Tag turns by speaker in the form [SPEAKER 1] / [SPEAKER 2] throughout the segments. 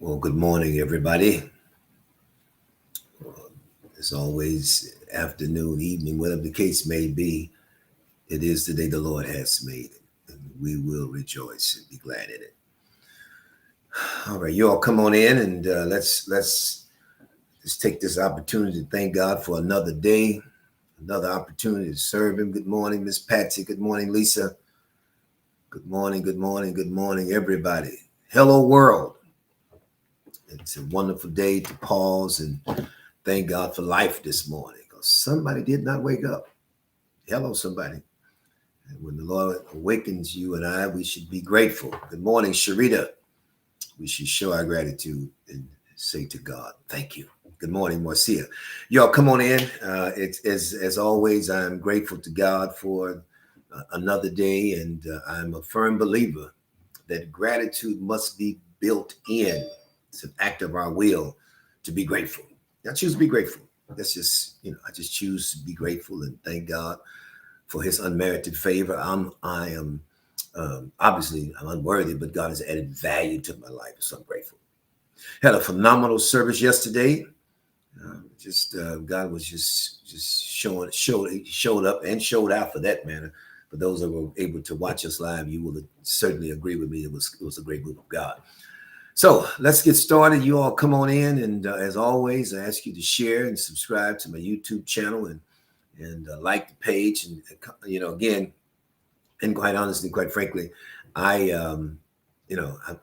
[SPEAKER 1] Well, good morning, everybody. As always, afternoon, evening, whatever the case may be, it is the day the Lord has made, and we will rejoice and be glad in it. All right, you all come on in, and let's just take this opportunity to thank God for another day, another opportunity to serve Him. Good morning, Miss Patsy. Good morning, Lisa. Good morning, good morning, good morning, everybody. Hello, world. It's a wonderful day to pause and thank God for life this morning, because somebody did not wake up. Hello, somebody. And when the Lord awakens you and I, we should be grateful. Good morning, Sharita. We should show our gratitude and say to God, thank you. Good morning, Marcia. Y'all come on in. It's as always, I'm grateful to God for another day, and I'm a firm believer that gratitude must be built in. It's an act of our will to be grateful. I choose to be grateful. That's just, I just choose to be grateful and thank God for His unmerited favor. I am obviously I'm unworthy, but God has added value to my life, so I'm grateful. Had a phenomenal service yesterday. God was just showed up and showed out for that matter. For those that were able to watch us live, you will certainly agree with me. It was a great move of God. So let's get started. You all come on in, and as always, I ask you to share and subscribe to my YouTube channel and like the page. And again, and quite honestly, quite frankly, I'm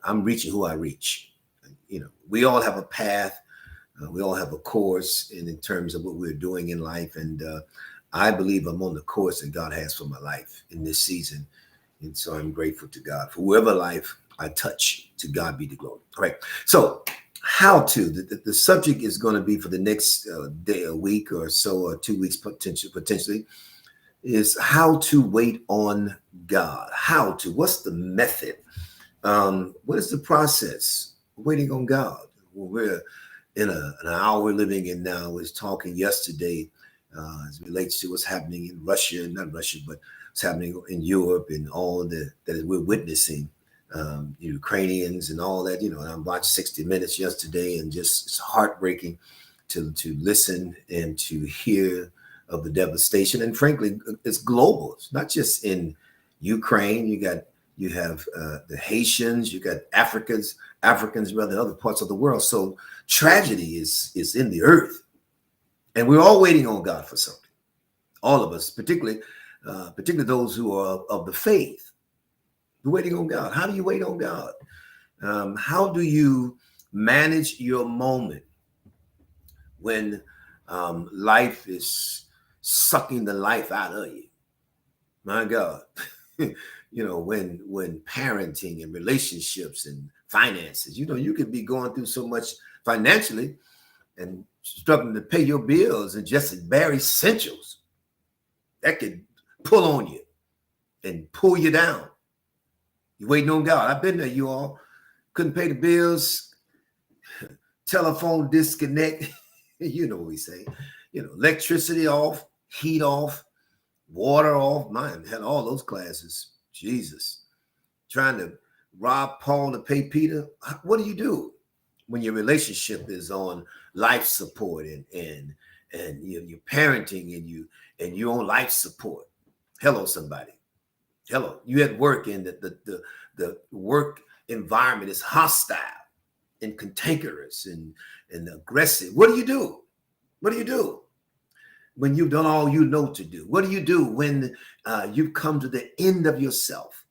[SPEAKER 1] reaching who I reach. We all have a path, we all have a course, in terms of what we're doing in life, and I believe I'm on the course that God has for my life in this season, and so I'm grateful to God for whoever life I touch. To God be the glory. All right. So the subject is going to be for the next day, a week or so, or 2 weeks potentially, is how to wait on God. What's the method? What is the process of waiting on God? Well, we're in an hour we're living in now. I was talking yesterday as it relates to what's happening in Russia, not Russia, but what's happening in Europe and all that we're witnessing. Ukrainians and all that, and I watched 60 Minutes yesterday, and just it's heartbreaking to listen and to hear of the devastation. And frankly, it's global. It's not just in Ukraine. You have the Haitians, you got Africans rather, in other parts of the world. So tragedy is in the earth, and we're all waiting on God for something. All of us, particularly those who are of the faith. You're waiting on God. How do you wait on God? How do you manage your moment when life is sucking the life out of you? My God, when parenting and relationships and finances, you could be going through so much financially and struggling to pay your bills and just the bare essentials. That could pull on you and pull you down. You're waiting on God. I've been there, you all. Couldn't pay the bills, telephone disconnect. You know what we say. Electricity off, heat off, water off. Mine had all those classes. Jesus. Trying to rob Paul to pay Peter. What do you do when your relationship is on life support and you're parenting and you're on life support? Hello, somebody. Hello, you at work, and the work environment is hostile and cantankerous and aggressive. What do you do? What do you do when you've done all you know to do? What do you do when you've come to the end of yourself?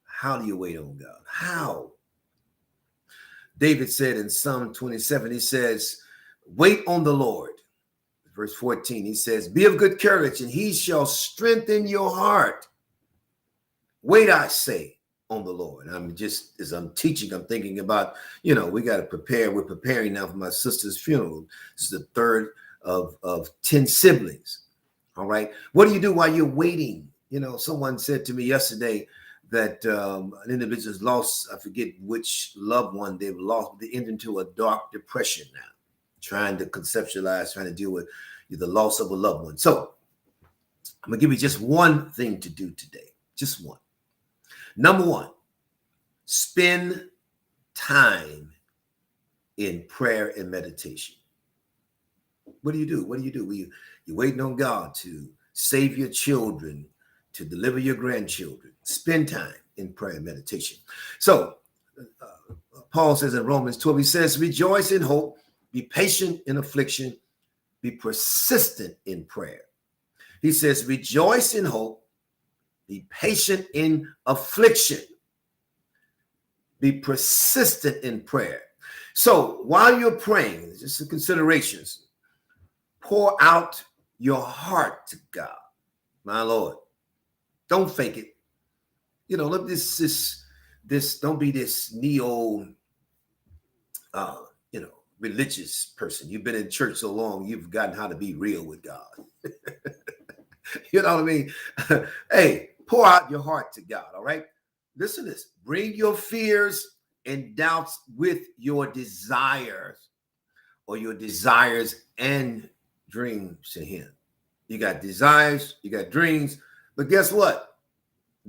[SPEAKER 1] How do you wait on God? How? David said in Psalm 27, he says, wait on the Lord. Verse 14, he says, be of good courage, and He shall strengthen your heart. Wait, I say, on the Lord. As I'm teaching, I'm thinking about, we got to prepare. We're preparing now for my sister's funeral. This is the third of 10 siblings. All right. What do you do while you're waiting? Someone said to me yesterday that an individual's lost, I forget which loved one they've lost. They entered into a dark depression now, trying to conceptualize, trying to deal with the loss of a loved one. So I'm going to give you just one thing to do today. Just one. Number one, spend time in prayer and meditation. What do you do? What do you do? You're waiting on God to save your children, to deliver your grandchildren. Spend time in prayer and meditation. So Paul says in Romans 12, he says, rejoice in hope, be patient in affliction, be persistent in prayer. He says, rejoice in hope, be patient in affliction, be persistent in prayer. So while you're praying, just some considerations, pour out your heart to God, my Lord. Don't fake it. Look, this, don't be this neo, religious person. You've been in church so long, you've forgotten how to be real with God. You know what I mean? Hey, pour out your heart to God, all right? Listen to this. Bring your fears and doubts with your desires, or your desires and dreams to him. You got desires, you got dreams, but guess what?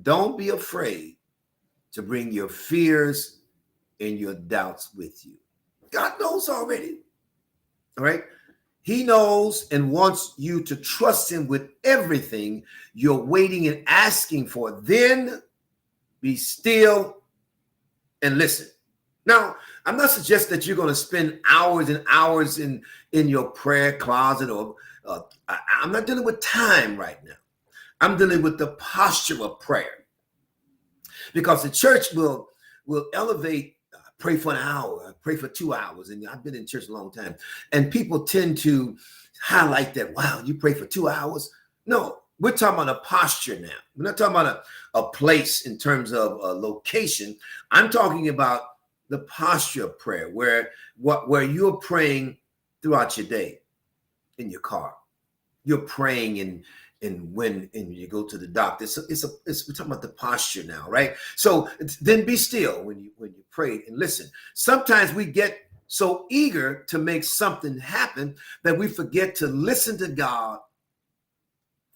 [SPEAKER 1] Don't be afraid to bring your fears and your doubts with you. God knows already, all right? He knows and wants you to trust him with everything you're waiting and asking for. Then be still and listen. Now, I'm not suggesting that you're going to spend hours and hours in your prayer closet, or I'm not dealing with time right now. I'm dealing with the posture of prayer, because the church will elevate, pray for an hour, pray for 2 hours. And I've been in church a long time, and people tend to highlight that. Wow, you pray for 2 hours? No, we're talking about a posture now. We're not talking about a place in terms of a location. I'm talking about the posture of prayer, where you're praying throughout your day, in your car. You're praying when you go to the doctor. We're talking about the posture now, right? So then be still when you pray and listen. Sometimes we get so eager to make something happen that we forget to listen to God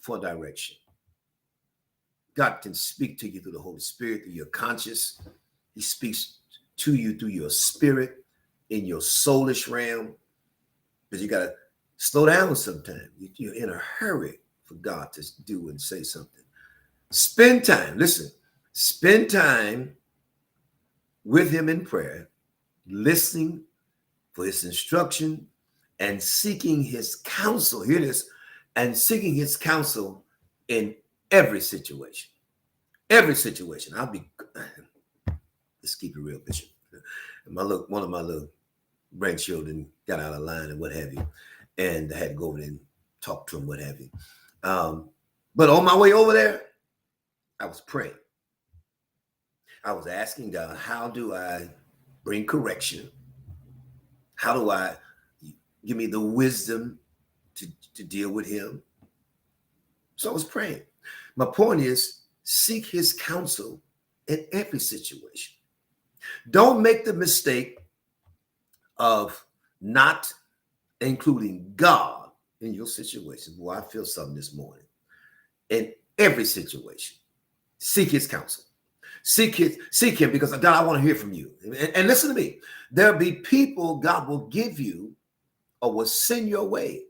[SPEAKER 1] for direction. God can speak to you through the Holy Spirit, through your conscience. He speaks to you through your spirit, in your soulish realm. But you got to slow down sometimes. You're in a hurry for God to do and say something. Spend time with him in prayer, listening for his instruction and seeking his counsel. Hear this, and seeking his counsel in every situation. Every situation. Let's keep it real, Bishop. One of my little grandchildren got out of line and what have you, and I had to go over there and talk to him, what have you. But on my way over there, I was praying. I was asking God, how do I bring correction? How do I give me the wisdom to deal with him? So I was praying. My point is, seek his counsel in every situation. Don't make the mistake of not including God in your situation. Boy, I feel something this morning. In every situation, seek his counsel. Seek him, because God, I want to hear from you. And listen to me. There'll be people God will give you, or will send your way,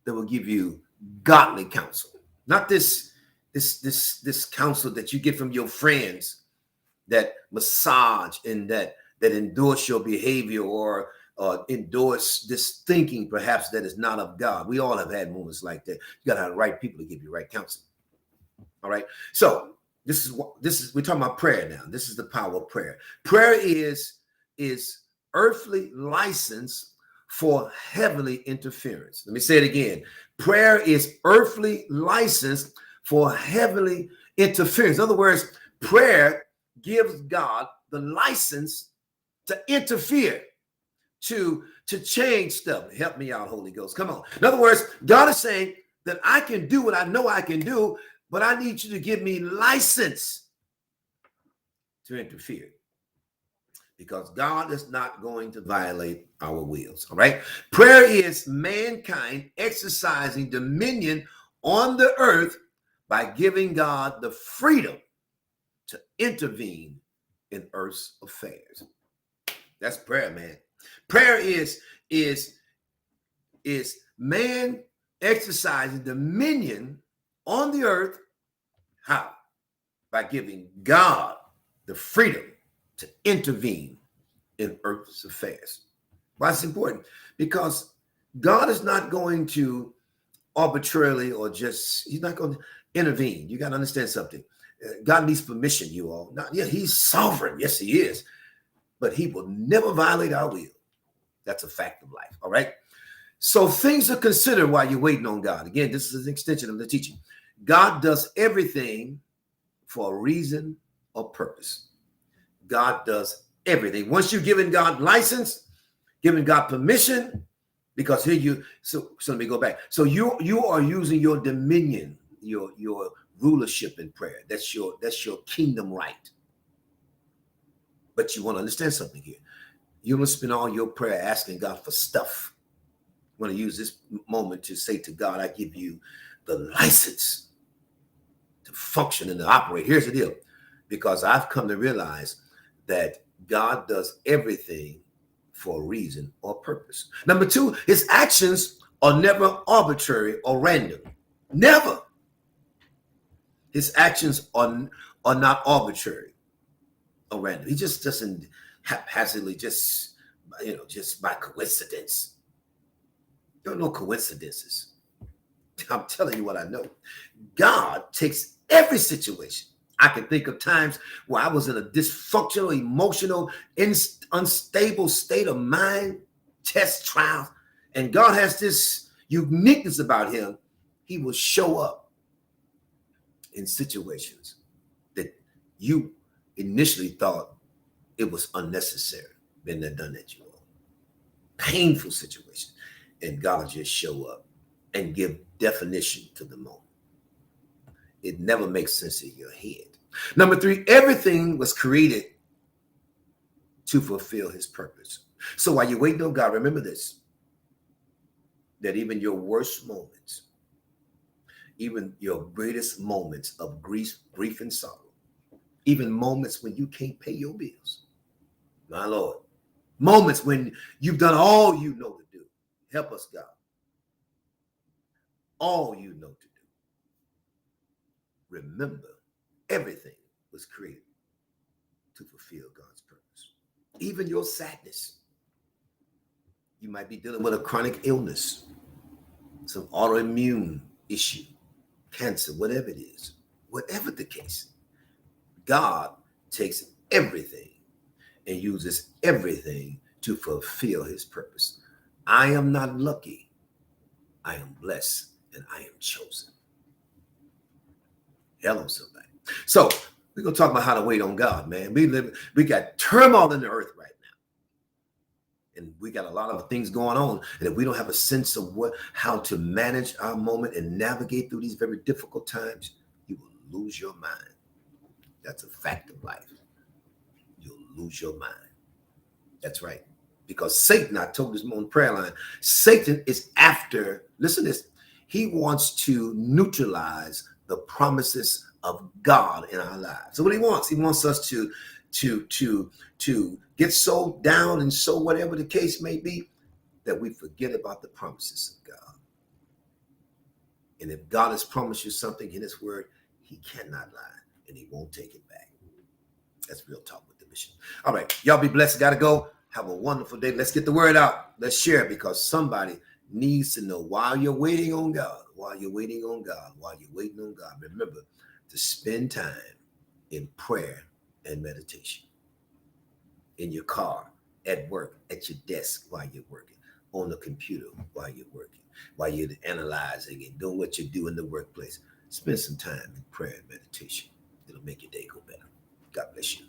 [SPEAKER 1] that will give you godly counsel. Not this counsel that you get from your friends that massage and that endorse your behavior, or endorse this thinking perhaps that is not of God. We all have had moments like that. You got to have the right people to give you right counsel. All right. So this is we're talking about prayer now. This is the power of prayer. Prayer is earthly license for heavenly interference. Let me say it again. Prayer is earthly license for heavenly interference. In other words, prayer gives God the license to interfere, to change stuff. Help me out, Holy Ghost. Come on. In other words, God is saying that I can do what I know I can do, but I need you to give me license to interfere, because God is not going to violate our wills. All right. Prayer is mankind exercising dominion on the earth by giving God the freedom to intervene in earth's affairs. That's prayer, man. Prayer is man exercising dominion on the earth. How? By giving God the freedom to intervene in earth's affairs. Why is it important? Because God is not going to arbitrarily or just, he's not going to intervene. You got to understand something. God needs permission, you all. He's sovereign. Yes, he is. But he will never violate our will. That's a fact of life. All right. So things to consider while you're waiting on God. Again, this is an extension of the teaching. God does everything for a reason or purpose. God does everything. Once you've given God license, given God permission, because so let me go back. So you are using your dominion, your rulership in prayer. That's your kingdom right. But you want to understand something here. You don't spend all your prayer asking God for stuff. You want to use this moment to say to God, I give you the license to function and to operate. Here's the deal. Because I've come to realize that God does everything for a reason or purpose. Number two, his actions are never arbitrary or random. Never. His actions are not arbitrary or random. He just doesn't haphazardly, just by coincidence. There are no coincidences. I'm telling you what I know. God takes every situation. I can think of times where I was in a dysfunctional, emotional, unstable state of mind, test trials, and God has this uniqueness about him. He will show up in situations that you initially thought it was unnecessary. Been there, done that, you all. Painful situations. And God will just show up and give definition to the moment. It never makes sense in your head. Number three, everything was created to fulfill his purpose. So while you're waiting on God, remember this, that even your worst moments, even your greatest moments of grief and sorrow, even moments when you can't pay your bills, my Lord, moments when you've done all you know to do. Help us, God. All you know to do. Remember, everything was created to fulfill God's purpose. Even your sadness. You might be dealing with a chronic illness, some autoimmune issue, cancer, whatever it is, whatever the case. God takes everything and uses everything to fulfill his purpose. I am not lucky. I am blessed and I am chosen. Hello, somebody. So we're going to talk about how to wait on God, man. We got turmoil in the earth right now. And we got a lot of things going on. And if we don't have a sense of how to manage our moment and navigate through these very difficult times, you will lose your mind. That's a fact of life. You'll lose your mind. That's right. Because Satan, I told this on the prayer line, Satan is after, listen to this, he wants to neutralize the promises of God in our lives. So what he wants us to get so down and so whatever the case may be, that we forget about the promises of God. And if God has promised you something in his word, he cannot lie and he won't take it back. That's real talk with the mission. All right, y'all be blessed. Gotta go. Have a wonderful day. Let's get the word out. Let's share it because somebody needs to know while you're waiting on God, remember to spend time in prayer and meditation. In your car, at work, at your desk while you're working, on the computer while you're working, while you're analyzing and doing what you do in the workplace. Spend some time in prayer and meditation. It'll make your day go better. God bless you.